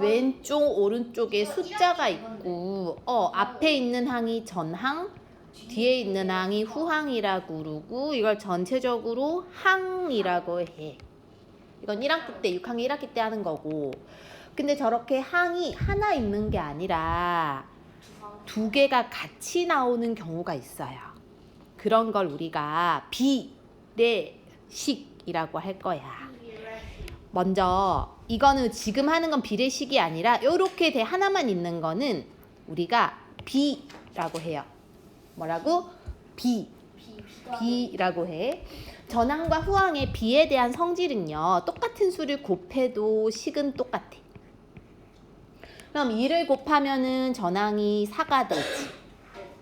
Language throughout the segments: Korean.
왼쪽 오른쪽에 숫자가 있고 앞에 있는 항이 전항, 뒤에 있는 항이 후항이라고 그러고 이걸 전체적으로 항이라고 해. 이건 1학기 때 6학년 1학기 때 하는 거고. 근데 저렇게 항이 하나 있는 게 아니라 두 개가 같이 나오는 경우가 있어요. 그런 걸 우리가 비례식이라고 할 거야. 먼저 이거는 지금 하는 건 비례식이 아니라 이렇게 하나만 있는 거는 우리가 비라고 해요. 뭐라고? 비라고 해. 전항과 후항의 비에 대한 성질은요. 똑같은 수를 곱해도 식은 똑같아. 그럼 2를 곱하면은 전항이 4가 되지.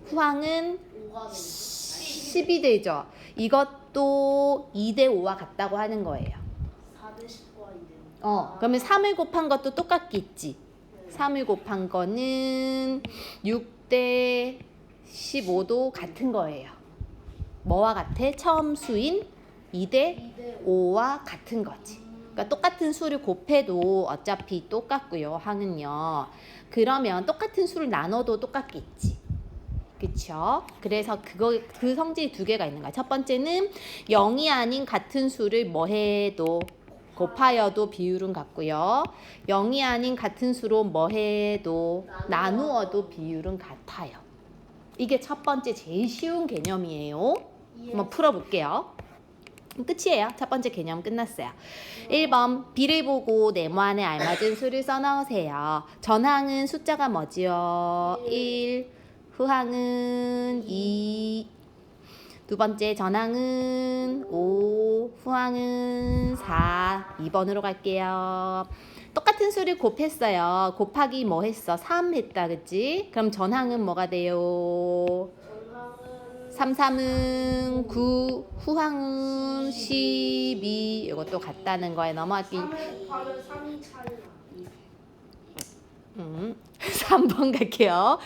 후항은 10이 되죠. 이것도 2대 5와 같다고 하는 거예요. 4대 10과 2대 5. 그러면 3을 곱한 것도 똑같겠지. 3을 곱한 거는 6대 15도 같은 거예요. 뭐와 같아? 처음 수인 2대 5와 같은 거지. 그러니까 똑같은 수를 곱해도 어차피 똑같고요. 항은요. 그러면 똑같은 수를 나눠도 똑같겠지. 그쵸? 그래서 그 성질이 두 개가 있는 거야. 첫 번째는 0이 아닌 같은 수를 뭐 해도 곱하여도 비율은 같고요. 0이 아닌 같은 수로 뭐 해도 나누어도 비율은 같아요. 이게 첫 번째 제일 쉬운 개념이에요. 한번 풀어볼게요. 끝이에요. 첫 번째 개념 끝났어요. 1번 비를 보고 네모 안에 알맞은 수를 써넣으세요. 전항은 숫자가 뭐지요? 1, 후항은 2. 두 번째 전항은 5, 후항은 4. 2번으로 갈게요. 똑같은 수를 곱했어요. 곱하기 뭐 했어? 3 했다, 그치? 그럼 전항은 뭐가 돼요? 3, 3은 9, 후항은 12. 이것도 같다는 거에 넘어갈게. 3을 곱하면 3이 차이 나. 3번 갈게요.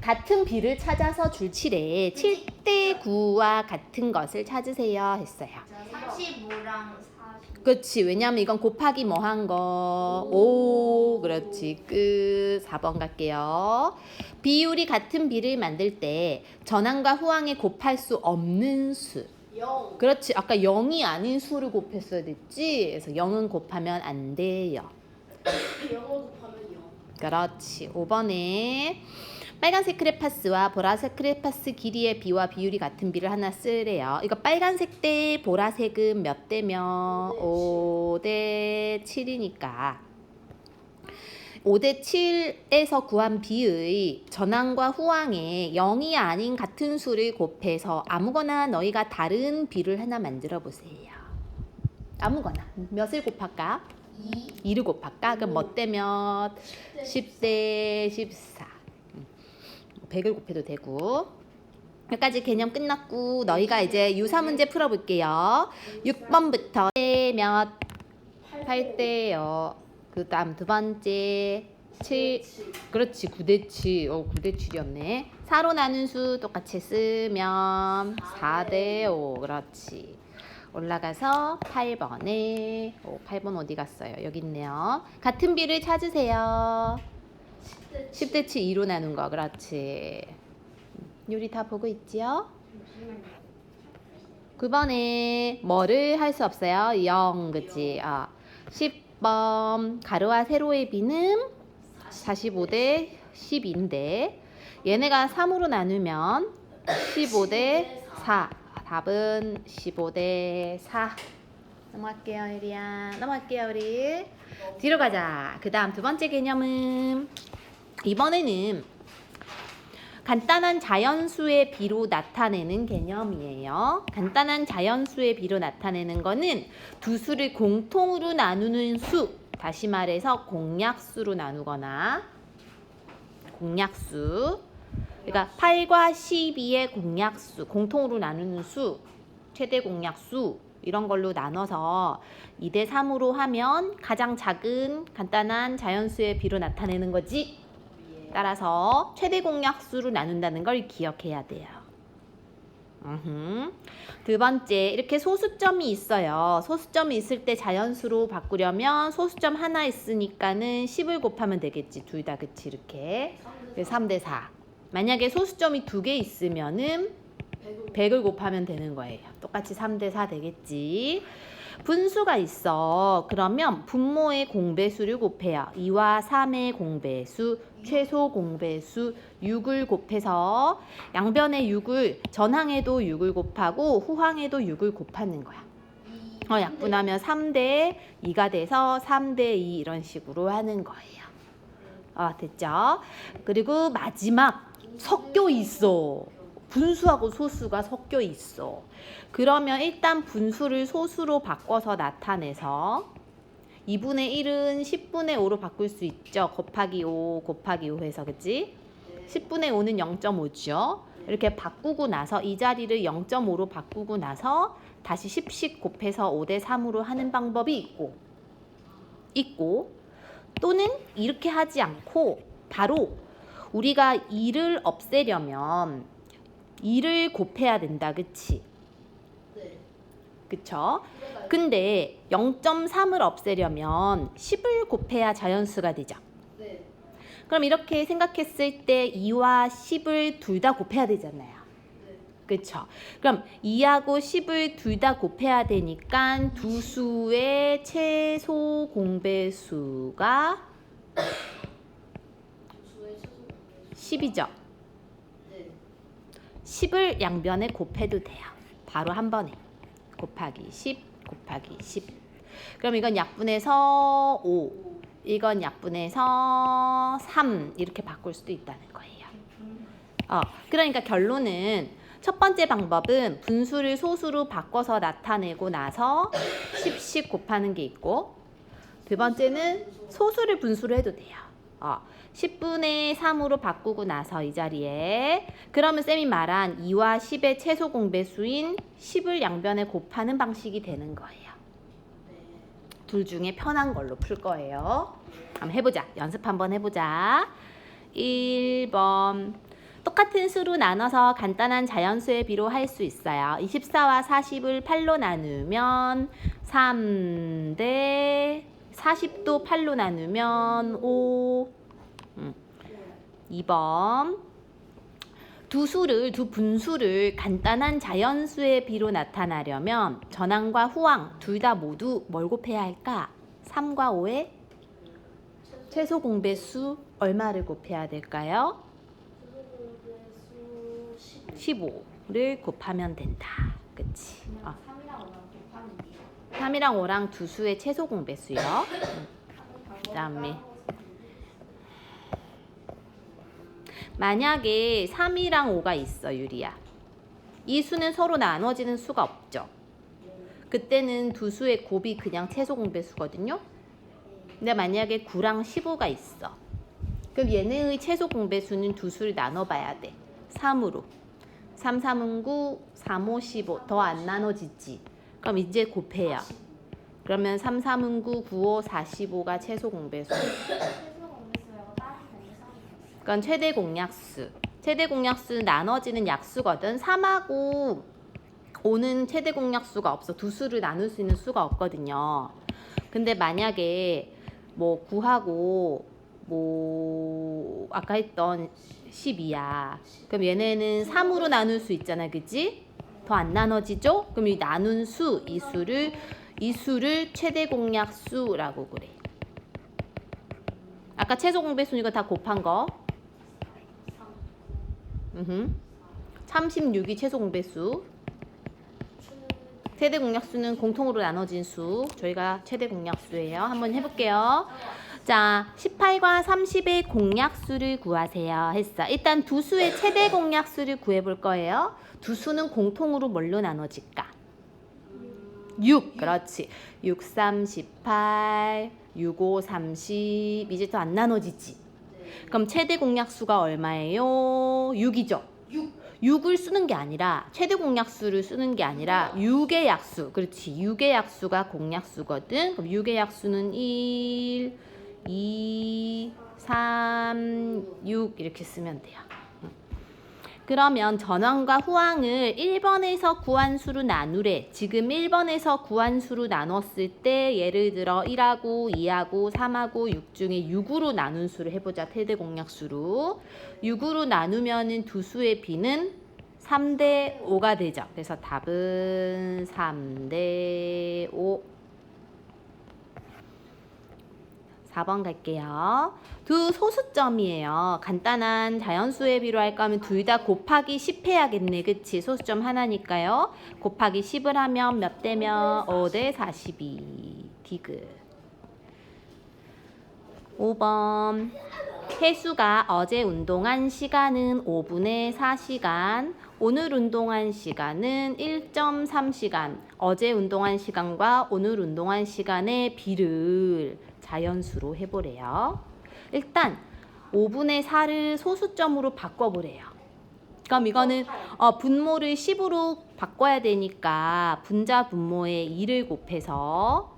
같은 비를 찾아서 줄칠에 7대 9와 같은 것을 찾으세요 했어요. 35랑 40. 그렇지. 왜냐면 이건 곱하기 뭐 한 거? 5. 그렇지. 끝. 4번 갈게요. 비율이 같은 비를 만들 때 전항과 후항에 곱할 수 없는 수. 0. 그렇지. 아까 0이 아닌 수를 곱했어야 됐지. 그래서 0은 곱하면 안 돼요. 0을 곱하면 0. 그렇지. 5번에 빨간색 크레파스와 보라색 크레파스 길이의 비와 비율이 같은 비를 하나 쓰래요. 이거 빨간색 대 보라색은 몇 대면 5대 7이니까 5대 7에서 구한 비의 전항과 후항에 0이 아닌 같은 수를 곱해서 아무거나 너희가 다른 비를 하나 만들어 보세요. 아무거나. 몇을 곱할까? 2를 곱할까? 그럼 뭐 대면 10대 14. 100을 곱해도 되고. 여기까지 개념 끝났고 너희가 이제 유사 문제 풀어볼게요. 6번부터 몇? 8대요. 그 다음 두 번째 7. 그렇지. 9대 7. 9대 7이었네. 4로 나눈 수 똑같이 쓰면 4대 5. 그렇지. 올라가서 8번에 8번 어디 갔어요? 여기 있네요. 같은 비를 찾으세요. 10대 7 2로 나눈 거. 그렇지. 요리 다 보고 있지요? 9번에 뭐를 할 수 없어요? 0. 그치? 10번 가로와 세로의 비는 45대 10인데 얘네가 3으로 나누면 15대 4. 답은 15대 4. 넘어갈게요, 유리야. 넘어갈게요, 우리. 뒤로 가자. 그 다음 두 번째 개념은 이번에는 간단한 자연수의 비로 나타내는 개념이에요. 간단한 자연수의 비로 나타내는 거는 두 수를 공통으로 나누는 수, 다시 말해서 공약수로 나누거나 공약수. 그러니까 8과 12의 공약수, 공통으로 나누는 수, 최대 공약수 이런 걸로 나눠서 2대 3으로 하면 가장 작은 간단한 자연수의 비로 나타내는 거지. 따라서 최대 공약수로 나눈다는 걸 기억해야 돼요. 두 번째, 이렇게 소수점이 있어요. 소수점이 있을 때 자연수로 바꾸려면 소수점 하나 있으니까는 10을 곱하면 되겠지. 둘 다, 그치? 이렇게. 3대 4. 만약에 소수점이 2개 있으면은 100을 곱하면 되는 거예요. 똑같이 3대 4 되겠지. 분수가 있어. 그러면 분모의 공배수를 곱해요. 2와 3의 공배수, 최소 공배수 6을 곱해서 양변의 6을 전항에도 6을 곱하고 후항에도 6을 곱하는 거야. 약분하면 3대 2가 돼서 3대 2 이런 식으로 하는 거예요. 됐죠? 그리고 마지막 섞여 있어. 분수하고 소수가 섞여 있어. 그러면 일단 분수를 소수로 바꿔서 나타내서 2분의 1은 10분의 5로 바꿀 수 있죠. 곱하기 5 곱하기 5 해서, 그치? 10분의 5는 0.5죠. 이렇게 바꾸고 나서 이 자리를 0.5로 바꾸고 나서 다시 10씩 곱해서 5대 3으로 하는 방법이 있고 또는 이렇게 하지 않고 바로 우리가 2를 없애려면 2를 곱해야 된다, 그치? 그쵸? 근데 0.3을 없애려면 10을 곱해야 자연수가 되죠. 그럼 이렇게 생각했을 때 2와 10을 둘 다 곱해야 되잖아요. 그쵸? 그럼 2하고 10을 둘 다 곱해야 되니까 두 수의 최소 공배수가 10이죠. 10을 양변에 곱해도 돼요. 바로 한 번에. 곱하기 10 곱하기 10. 그럼 이건 약분해서 5. 이건 약분해서 3. 이렇게 바꿀 수도 있다는 거예요. 그러니까 결론은 첫 번째 방법은 분수를 소수로 바꿔서 나타내고 나서 10씩 곱하는 게 있고 두 번째는 소수를 분수로 해도 돼요. 10분의 3으로 바꾸고 나서 이 자리에 그러면 쌤이 말한 2와 10의 최소 공배수인 10을 양변에 곱하는 방식이 되는 거예요. 둘 중에 편한 걸로 풀 거예요. 한번 해보자. 연습 한번 해보자. 1번 똑같은 수로 나눠서 간단한 자연수의 비로 할 수 있어요. 24와 40을 8로 나누면 3대 40도 8로 나누면 5. 2번 두 분수를 간단한 자연수의 비로 나타나려면 전항과 후항 둘 다 모두 뭘 곱해야 할까? 3과 5의 최소 공배수 얼마를 곱해야 될까요? 15를 곱하면 된다. 그치? 3이랑 5랑 두 수의 최소 공배수요. 그 다음에 만약에 3이랑 5가 있어, 유리야. 이 수는 서로 나눠지는 수가 없죠. 그때는 두 수의 곱이 그냥 최소 공배수거든요. 근데 만약에 9랑 15가 있어. 그럼 얘네의 최소 공배수는 두 수를 나눠봐야 돼. 3으로. 3, 3은 9, 3, 5, 15. 더 안 나눠지지. 그럼 이제 곱해요. 그러면 3, 3은 9, 9, 5, 45가 최소 공배수. 그건 최대 공약수. 최대 공약수는 나눠지는 약수거든. 3하고 5는 최대 공약수가 없어. 두 수를 나눌 수 있는 수가 없거든요. 근데 만약에 뭐 9하고 뭐 아까 했던 12야. 그럼 얘네는 3으로 나눌 수 있잖아. 그치? 더 안 나눠지죠? 그럼 이 나눈 수, 이 수를 최대 공약수라고 그래. 아까 최소 공배수니까 다 곱한 거. 36이 최소 공배수. 최대 공약수는 공통으로 나눠진 수. 저희가 최대 공약수예요. 한번 해볼게요. 자, 18과 30의 공약수를 구하세요 했어. 일단 두 수의 최대 공약수를 구해볼 거예요. 두 수는 공통으로 뭘로 나눠질까? 6. 그렇지. 6, 3, 18, 6, 5, 30. 이제 또 안 나눠지지. 그럼 최대 공약수가 얼마예요? 6이죠. 6을 쓰는 게 아니라 최대 공약수를 쓰는 게 아니라 6의 약수. 그렇지. 6의 약수가 공약수거든. 그럼 6의 약수는 1, 2, 3, 6 이렇게 쓰면 돼요. 그러면 전항과 후항을 1번에서 구한 수로 나누래. 지금 1번에서 구한 수로 나눴을 때 예를 들어 1하고 2하고 3하고 6 중에 6으로 나눈 수를 해보자. 태대 공약수로. 6으로 나누면은 두 수의 비는 3대 5가 되죠. 그래서 답은 3대 5. 4번 갈게요. 두 소수점이에요. 간단한 자연수의 비로 할까 하면 둘 다 곱하기 10 해야겠네. 그치? 소수점 하나니까요. 곱하기 10을 하면 몇 대면 5대 42. 디귿. 5번. 혜수가 어제 운동한 시간은 5분의 4시간. 오늘 운동한 시간은 1.3시간. 어제 운동한 시간과 오늘 운동한 시간의 비를 자연수로 해보래요. 일단 5분의 4를 소수점으로 바꿔보래요. 그럼 이거는 분모를 10으로 바꿔야 되니까 분자 분모에 2를 곱해서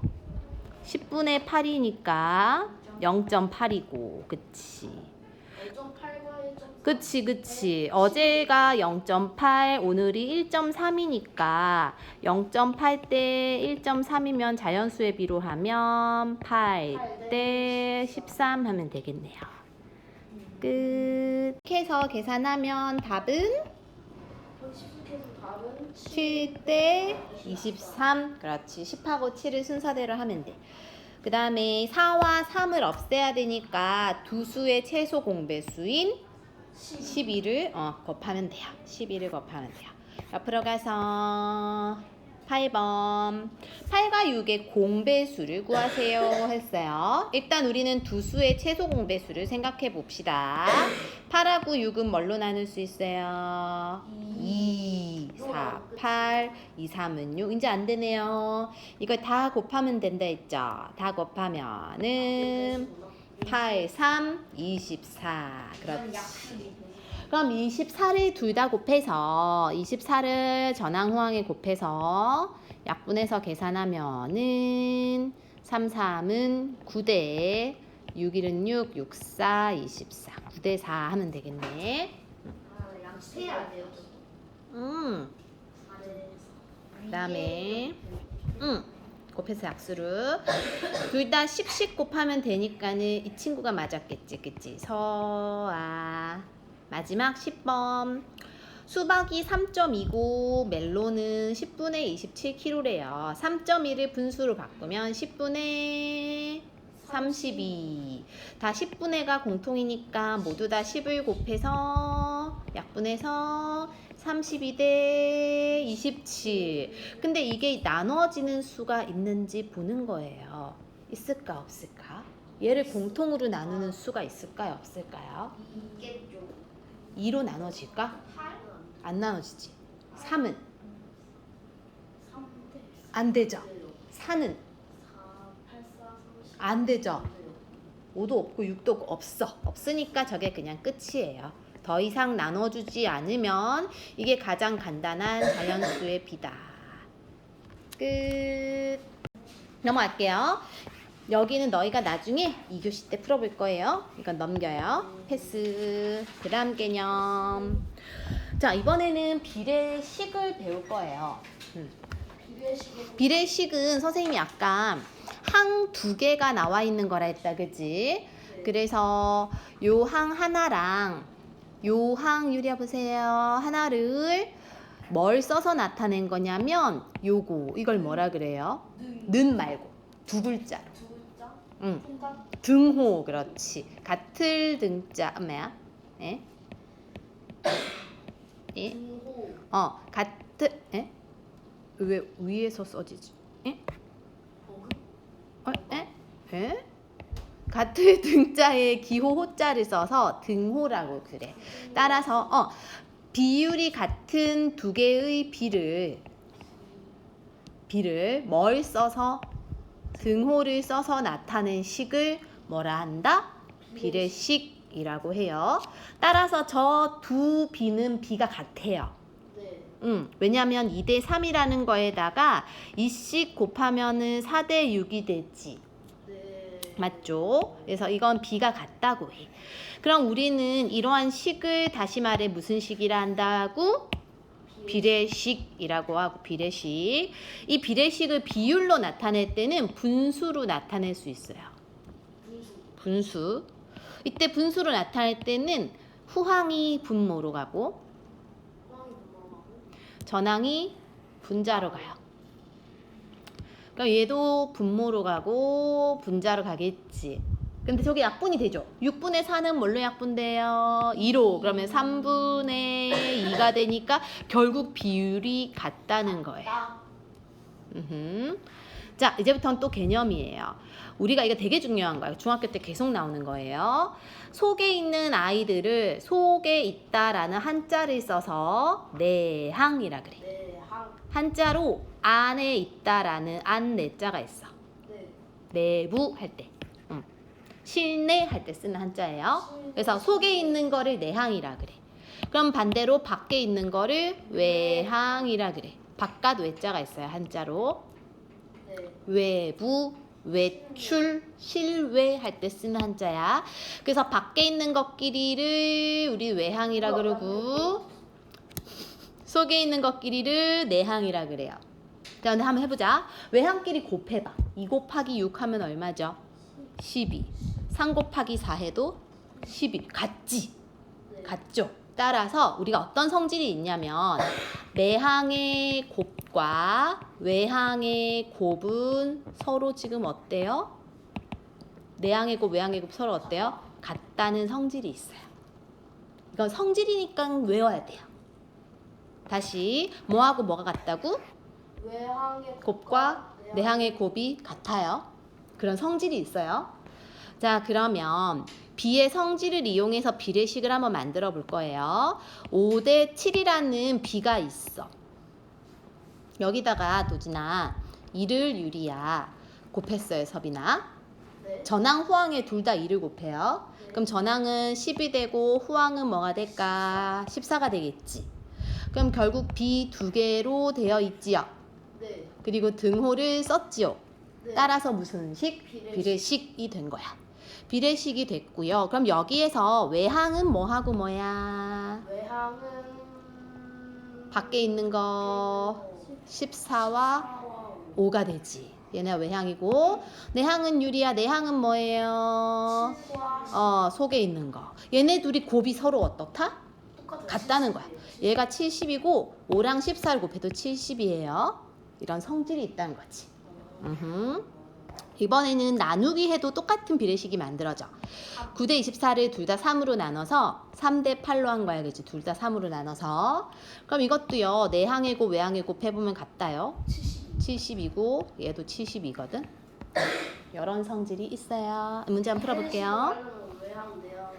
10분의 8이니까 0.8이고 그치? 0.8과 1.4. 그치. 어제가 0.8, 오늘이 1.3이니까 0.8 대 1.3이면 자연수의 비로 하면 8 대 13 하면 되겠네요. 끝. 이렇게 해서 계산하면 답은 10에서 답은 7 대 23. 그렇지. 10하고 7을 순서대로 하면 돼. 그 다음에 4와 3을 없애야 되니까 두 수의 최소 공배수인 12를 곱하면 돼요. 12를 곱하면 돼요. 옆으로 가서 8번. 8과 6의 공배수를 구하세요 했어요. 일단 우리는 두 수의 최소 공배수를 생각해 봅시다. 8하고 6은 뭘로 나눌 수 있어요? 2, 4, 8, 2, 3은 6. 이제 안 되네요. 이걸 다 곱하면 된다 했죠? 다 곱하면은 8, 3, 24. 그렇지. 그럼 24를 둘 다 곱해서 24를 전항 후항에 곱해서 약분해서 계산하면은 3, 3은 9대 6, 1은 6, 6, 4, 24. 9대 4 하면 되겠네. 약세야 돼요. 그다음에 곱해서 약수를 둘 다 10씩 곱하면 되니까는 이 친구가 맞았겠지. 그치? 서아. 마지막 10번. 수박이 3.2고 멜론은 10분의 27kg래요. 3.1을 분수로 바꾸면 10분의 32. 다 10분의가 공통이니까 모두 다 10을 곱해서 약분해서 32대 27. 근데 이게 나눠지는 수가 있는지 보는 거예요. 있을까 없을까? 얘를 공통으로 나누는 수가 있을까요 없을까요? 있겠죠. 2로 나눠질까? 8? 안 나눠지지. 3은 3대 안 되죠. 4는 4, 8, 4, 30. 안 되죠. 5도 없고 6도 없어. 없으니까 저게 그냥 끝이에요. 더 이상 나눠주지 않으면 이게 가장 간단한 자연수의 비다. 끝. 넘어갈게요. 여기는 너희가 나중에 2교시 때 풀어볼 거예요. 이건 넘겨요. 패스. 그다음 개념. 자, 이번에는 비례식을 배울 거예요. 비례식은 선생님이 아까 항 2개가 나와 있는 거라 했다. 그치? 그래서 요 항 하나랑 요 항 유리야 보세요. 하나를 뭘 써서 나타낸 거냐면 요거 이걸 뭐라 그래요? 는 말고 두 글자로. 두 글자? 응. 통각? 등호. 그렇지. 같을 등자 뭐야? 예? 예? 등호. 같을 예? 왜 위에서 써지지? 예? 버그? 에? 에? 같을 등자에 기호 호자를 써서 등호라고 그래. 따라서 비율이 같은 두 개의 비를 뭘 써서 등호를 써서 나타낸 식을 뭐라 한다? 비례식이라고 해요. 따라서 저 두 비는 비가 같아요. 네. 왜냐면 2대 3이라는 거에다가 2씩 곱하면은 4대 6이 되지. 네. 맞죠? 그래서 이건 B가 같다고 해. 그럼 우리는 이러한 식을 다시 말해 무슨 식이라 한다고? 비례식이라고 하고 비례식. 이 비례식을 비율로 나타낼 때는 분수로 나타낼 수 있어요. 분수. 이때 분수로 나타낼 때는 후항이 분모로 가고 전항이 분자로 가요. 그럼 얘도 분모로 가고 분자로 가겠지. 근데 저게 약분이 되죠. 6분의 4는 뭘로 약분돼요? 2로. 그러면 3분의 2가 되니까 결국 비율이 같다는 거예요. 자, 이제부터는 또 개념이에요. 우리가 이거 되게 중요한 거예요. 중학교 때 계속 나오는 거예요. 속에 있는 아이들을 속에 있다라는 한자를 써서 내항이라 그래. 네, 한자로 안에 있다라는 안 내자가 있어. 내부 할 때. 실내 할 때 쓰는 한자예요. 그래서 속에 있는 거를 내항이라 그래. 그럼 반대로 밖에 있는 거를 외항이라 그래. 바깥 외자가 있어요. 한자로. 외부, 외출, 실외 할 때 쓰는 한자야. 그래서 밖에 있는 것끼리를 우리 외항이라 그러고 속에 있는 것끼리를 내항이라 그래요. 자, 근데 한번 해보자. 외항끼리 곱해봐. 2 곱하기 6 하면 얼마죠? 12. 3 곱하기 4 해도 12. 같지? 같죠? 따라서 우리가 어떤 성질이 있냐면 내항의 곱과 외항의 곱은 서로 지금 어때요? 내항의 곱, 외항의 곱 서로 어때요? 같다는 성질이 있어요. 이건 성질이니까 외워야 돼요. 다시 뭐하고 뭐가 같다고? 외항의 곱과 내항의 곱이 같아요. 그런 성질이 있어요. 자, 그러면 B의 성질을 이용해서 비례식을 한번 만들어 볼 거예요. 5대 7이라는 B가 있어. 여기다가 도진아 2를 유리야 곱했어요. 섭이나. 전항, 후항에 둘 다 2를 곱해요. 그럼 전항은 10이 되고 후항은 뭐가 될까? 14가 되겠지. 그럼 결국 B 두 개로 되어 있지요. 그리고 등호를 썼지요. 따라서 무슨 식? 비례식이 된 거야. 비례식이 됐고요. 그럼 여기에서 외항은 뭐하고 뭐야? 외항은 밖에 있는 거 14와 5가 되지. 얘네 외항이고 내항은 유리야. 내항은 뭐예요? 속에 있는 거. 얘네 둘이 곱이 서로 어떻다? 같다는 거야. 얘가 70이고 5랑 14를 곱해도 70이에요. 이런 성질이 있다는 거지. 이번에는 나누기 해도 똑같은 비례식이 만들어져. 9대 24를 둘 다 3으로 나눠서 3대 8로 한 거야. 그치? 둘 다 3으로 나눠서. 그럼 이것도요. 내항의 곱, 외항의 곱 해보면 같다요. 70이고 얘도 70이거든. 이런 성질이 있어요. 문제 한번 풀어볼게요. 외항, 내항이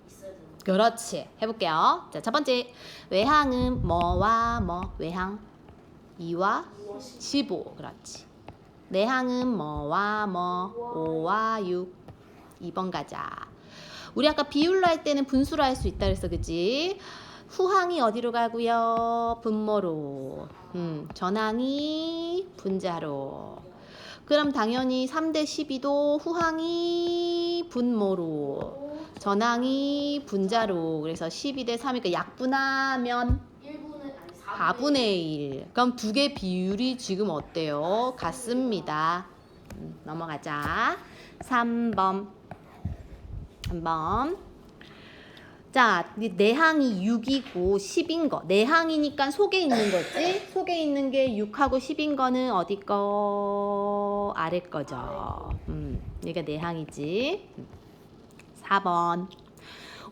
있어야 되는 그렇지. 해볼게요. 자, 첫 번째. 외항은 뭐와 뭐? 외항 2와 15. 그렇지. 내항은 뭐와 뭐? 5와 6. 2번 가자. 우리 아까 비율로 할 때는 분수로 할 수 있다 그랬어. 그치? 후항이 어디로 가고요? 분모로. 전항이 분자로. 그럼 당연히 3대 12도 후항이 분모로. 전항이 분자로. 그래서 12대 3이니까 약분하면 4분의 1. 그럼 두 개 비율이 지금 어때요? 같습니다. 넘어가자. 3번. 한번. 자, 내항이 6이고 10인 거. 내항이니까 속에 있는 거지. 속에 있는 게 6하고 10인 거는 어디 거? 아래 거죠. 얘가 내항이지. 4번.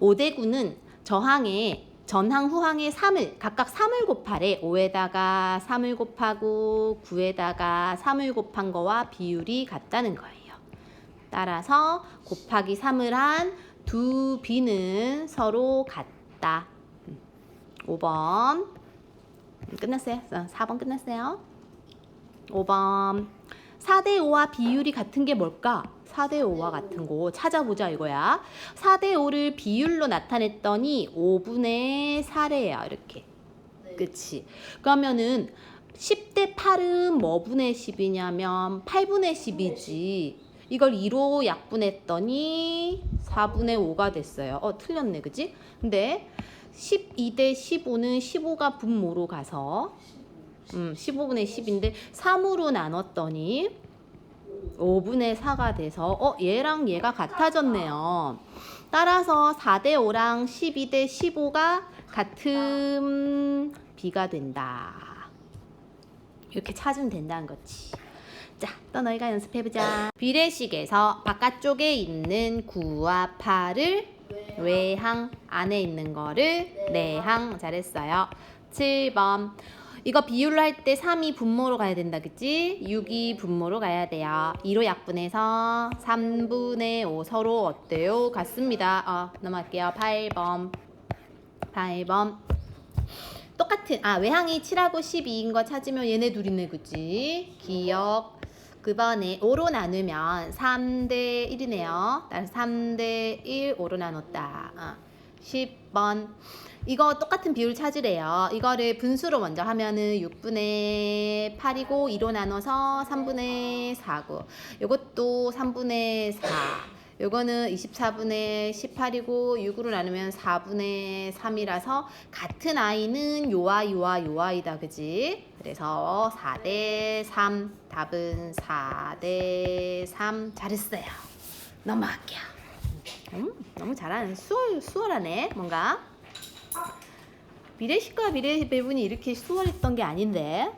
5대 9는 저항에 전항, 후항에 3을 각각 3을 곱하래. 5에다가 3을 곱하고 9에다가 3을 곱한 거와 비율이 같다는 거예요. 따라서 곱하기 3을 한 두 B는 서로 같다. 5번 끝났어요. 4번 끝났어요. 5번 4대 5와 비율이 같은 게 뭘까? 4대 5와 같은 거 찾아보자 이거야. 4대 5를 비율로 나타냈더니 5분의 4래요. 이렇게. 그치? 그러면은 10대 8은 뭐 분의 10이냐면 8분의 10이지. 이걸 2로 약분했더니 4분의 5가 됐어요. 틀렸네, 그지? 근데 12 대 15는 15가 분모로 가서 15분의 10인데 3으로 나눴더니 5분의 4가 돼서 얘랑 얘가 같아졌네요. 따라서 4 대 5랑 12 대 15가 같은 비가 된다. 이렇게 찾으면 된다는 거지. 자, 또 너희가 연습해보자. 비례식에서 바깥쪽에 있는 9와 8을 외항, 안에 있는 거를 내항. 잘했어요. 7번. 이거 비율로 할 때 3이 분모로 가야 된다, 그치? 6이 분모로 가야 돼요. 2로 약분해서 3분의 5 서로 어때요? 같습니다. 넘어갈게요. 8번. 똑같은 외항이 7하고 12인 거 찾으면 얘네 둘이네, 그치? 기억. 그번에 5로 나누면 3대 1이네요. 따라서 3대 1 5로 나눴다. 10번. 이거 똑같은 비율 찾으래요. 이거를 분수로 먼저 하면은 6분의 8이고 2로 나눠서 3분의 4고 요것도 3분의 4. 요거는 24분의 18이고 6으로 나누면 4분의 3이라서 같은 아이는 요 아이다, 그지? 그래서 4대 3. 답은 4대 3. 잘했어요. 넘어갈게요. 너무 잘하는 수월하네. 뭔가 비례식과 비례 배분이 이렇게 수월했던 게 아닌데.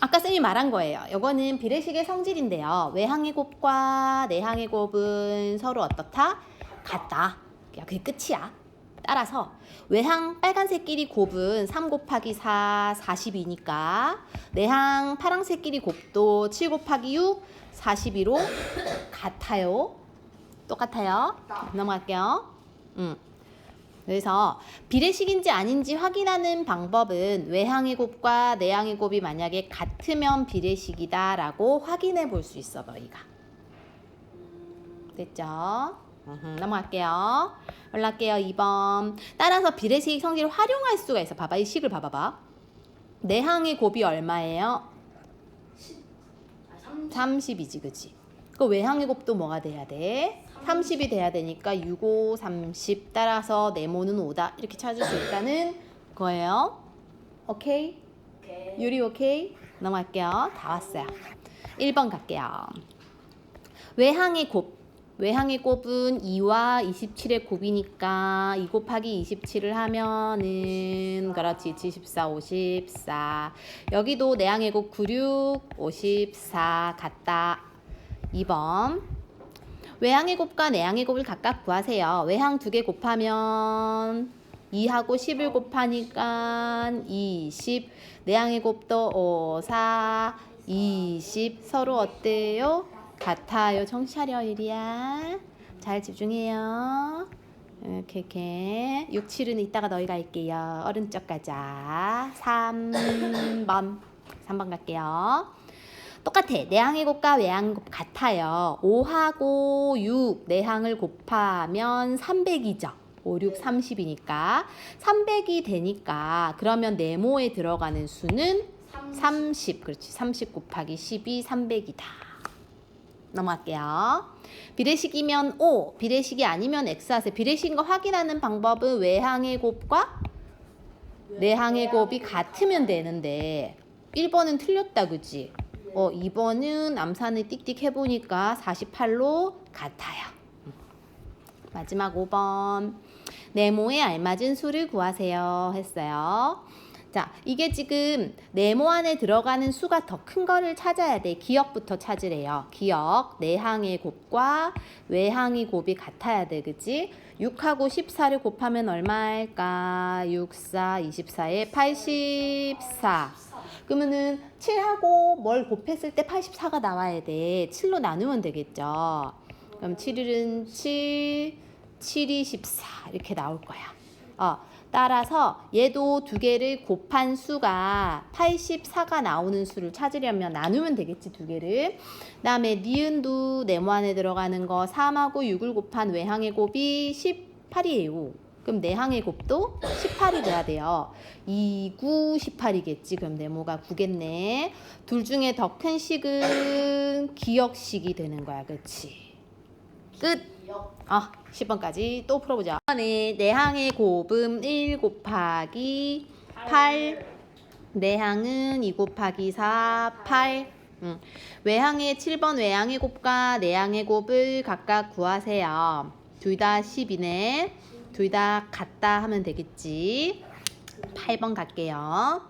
아까 쌤이 말한 거예요. 이거는 비례식의 성질인데요. 외항의 곱과 내항의 곱은 서로 어떻다? 같다. 그게 끝이야. 따라서 외항 빨간색끼리 곱은 3 곱하기 4, 42니까 내항 파란색끼리 곱도 7 곱하기 6, 42로 같아요. 똑같아요. 넘어갈게요. 그래서 비례식인지 아닌지 확인하는 방법은 외항의 곱과 내항의 곱이 만약에 같으면 비례식이다 라고 확인해 볼 수 있어, 너희가. 됐죠? 넘어갈게요. 올라갈게요. 2번. 따라서 비례식 성질을 활용할 수가 있어. 봐봐, 이 식을 봐봐봐. 내항의 곱이 얼마예요? 30이지, 그치? 그 외항의 곱도 뭐가 돼야 돼? 30이 돼야 되니까 6, 5, 30 따라서 네모는 5다 이렇게 찾을 수 있다는 거예요. 오케이? 유리 오케이? 넘어갈게요. 다 왔어요. 1번 갈게요. 외항의 곱. 외항의 곱은 2와 27의 곱이니까 2 곱하기 27을 하면은 그렇지 74, 54. 여기도 내항의 곱 96, 54 같다. 2번. 외항의 곱과 내항의 곱을 각각 구하세요. 외항 2개 곱하면 2하고 10을 곱하니까 20. 내항의 곱도 5, 4, 20. 서로 어때요? 같아요. 정신 차려, 이리야. 잘 집중해요. 이렇게 6, 7은 이따가 너희가 할게요. 오른쪽 가자. 3번 갈게요. 똑같아. 내항의 곱과 외항의 곱 같아요. 5하고 6 내항을 곱하면 300이죠. 5, 6, 30이니까 300이 되니까 그러면 네모에 들어가는 수는 30. 그렇지. 30 곱하기 10이 300이다. 넘어갈게요. 비례식이면 O, 비례식이 아니면 X 하세요. 비례식인 거 확인하는 방법은 외항의 곱과 내항의 곱이 같으면 되는데 1번은 틀렸다, 그지? 2번은 암산을 띡띡 해보니까 48로 같아요. 마지막 5번. 네모에 알맞은 수를 구하세요 했어요. 자, 이게 지금 네모 안에 들어가는 수가 더 큰 거를 찾아야 돼. 기억부터 찾으래요. 기억. 내항의 곱과 외항의 곱이 같아야 돼. 그치? 6하고 14를 곱하면 얼마일까? 6, 4, 24에 84. 그러면은 7하고 뭘 곱했을 때 84가 나와야 돼. 7로 나누면 되겠죠. 그럼 7일은 7, 7이 14 이렇게 나올 거야. 따라서 얘도 두 개를 곱한 수가 84가 나오는 수를 찾으려면 나누면 되겠지, 두 개를. 그 다음에 니은도 네모 안에 들어가는 거 3하고 6을 곱한 외항의 곱이 18이에요. 그럼 내항의 곱도 18이 돼야 돼요. 2, 9, 18이겠지. 그럼 네모가 9겠네. 둘 중에 더 큰 식은 기역식이 되는 거야. 그치? 끝! 10번까지 또 풀어보자. 이번에 내항의 곱은 1 곱하기 8. 내항은 2 곱하기 4, 8. 외항의 7번 외항의 곱과 내항의 곱을 각각 구하세요. 둘 다 10이네. 둘 다 같다 하면 되겠지. 8번 갈게요.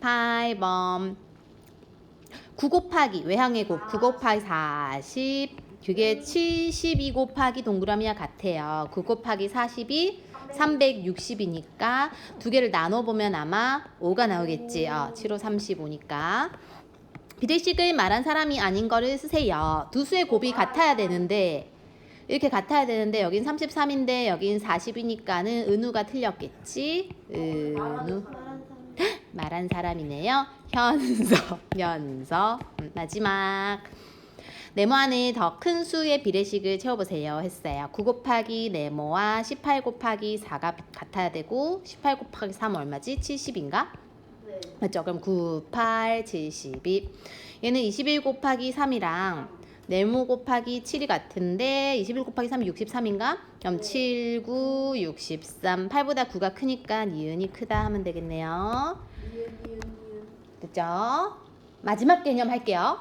8번 9 곱하기 외항의 곱 9 곱하기 40. 그게 72 곱하기 동그라미와 같아요. 9 곱하기 40이 360이니까 두 개를 나눠보면 아마 5가 나오겠지. 7, 5, 35니까. 비례식을 말한 사람이 아닌 거를 쓰세요. 두 수의 곱이 같아야 되는데 이렇게 같아야 되는데 여긴 33인데 여긴 40이니까는 은우가 틀렸겠지. 은우. 말한 사람이네요. 연서. 마지막. 네모 안에 더 큰 수의 비례식을 채워보세요 했어요. 9 곱하기 네모와 18 곱하기 4가 같아야 되고 18 곱하기 3 얼마지? 70인가? 네. 맞죠? 그럼 9, 8, 72. 얘는 21 곱하기 3이랑 네모 곱하기 7이 같은데 21 곱하기 3이 63인가? 그럼 7, 9, 63. 8보다 9가 크니까 니은이 크다 하면 되겠네요. 니은. 그죠? 마지막 개념 할게요.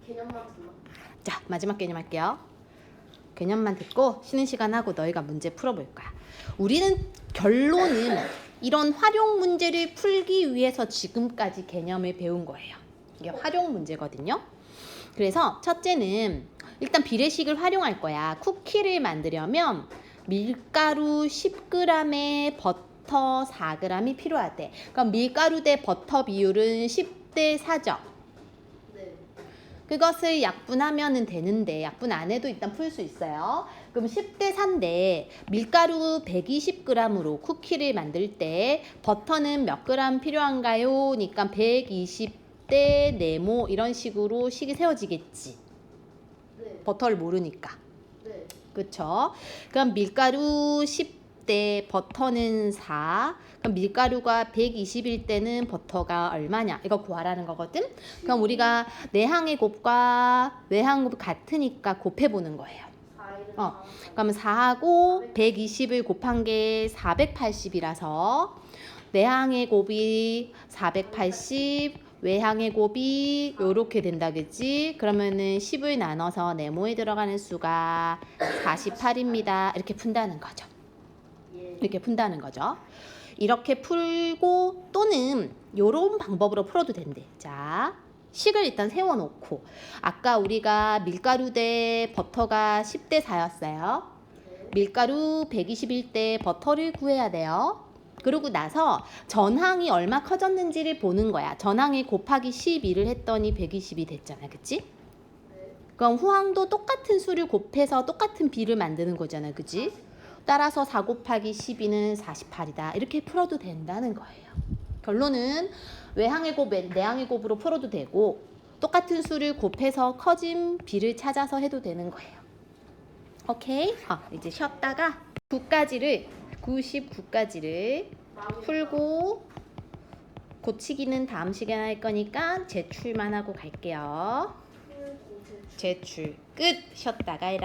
개념만 들어. 자, 마지막 개념 할게요. 개념만 듣고 쉬는 시간 하고 너희가 문제 풀어볼 거야. 우리는 결론은 이런 활용 문제를 풀기 위해서 지금까지 개념을 배운 거예요. 이게 활용 문제거든요. 그래서 첫째는 일단 비례식을 활용할 거야. 쿠키를 만들려면 밀가루 10g에 버터 4g이 필요하대. 그럼 밀가루 대 버터 비율은 10대 4죠. 네. 그것을 약분하면 되는데 약분 안 해도 일단 풀 수 있어요. 그럼 10대 4인데 밀가루 120g으로 쿠키를 만들 때 버터는 몇 그램 필요한가요? 그러니까 120대 네모 이런 식으로 식이 세워지겠지. 네. 버터를 모르니까. 네. 그쵸? 그럼 밀가루 10대 버터는 4. 그럼 밀가루가 120일 때는 버터가 얼마냐? 이거 구하라는 거거든? 그럼 우리가 내항의 곱과 외항 곱이 같으니까 곱해보는 거예요. 4일은 그러면 4하고 120을 곱한 게 480이라서 내항의 곱이 480, 외항의 곱이 요렇게 된다, 그치? 그러면은 10을 나눠서 네모에 들어가는 수가 48입니다. 이렇게 푼다는 거죠. 이렇게 푼다는 거죠. 이렇게 풀고 또는 요런 방법으로 풀어도 된대. 자, 식을 일단 세워놓고 아까 우리가 밀가루 대 버터가 10대 4였어요. 밀가루 120일 때 버터를 구해야 돼요. 그러고 나서 전항이 얼마 커졌는지를 보는 거야. 전항이 곱하기 12를 했더니 120이 됐잖아. 그치? 그럼 후항도 똑같은 수를 곱해서 똑같은 비를 만드는 거잖아. 그치? 따라서 4 곱하기 12는 48이다. 이렇게 풀어도 된다는 거예요. 결론은 외항의 곱, 내항의 곱으로 풀어도 되고 똑같은 수를 곱해서 커진 비를 찾아서 해도 되는 거예요. 오케이? 이제 쉬었다가 99까지를 풀고 고치기는 다음 시간에 할 거니까 제출만 하고 갈게요. 제출 끝. 쉬었다가 해라.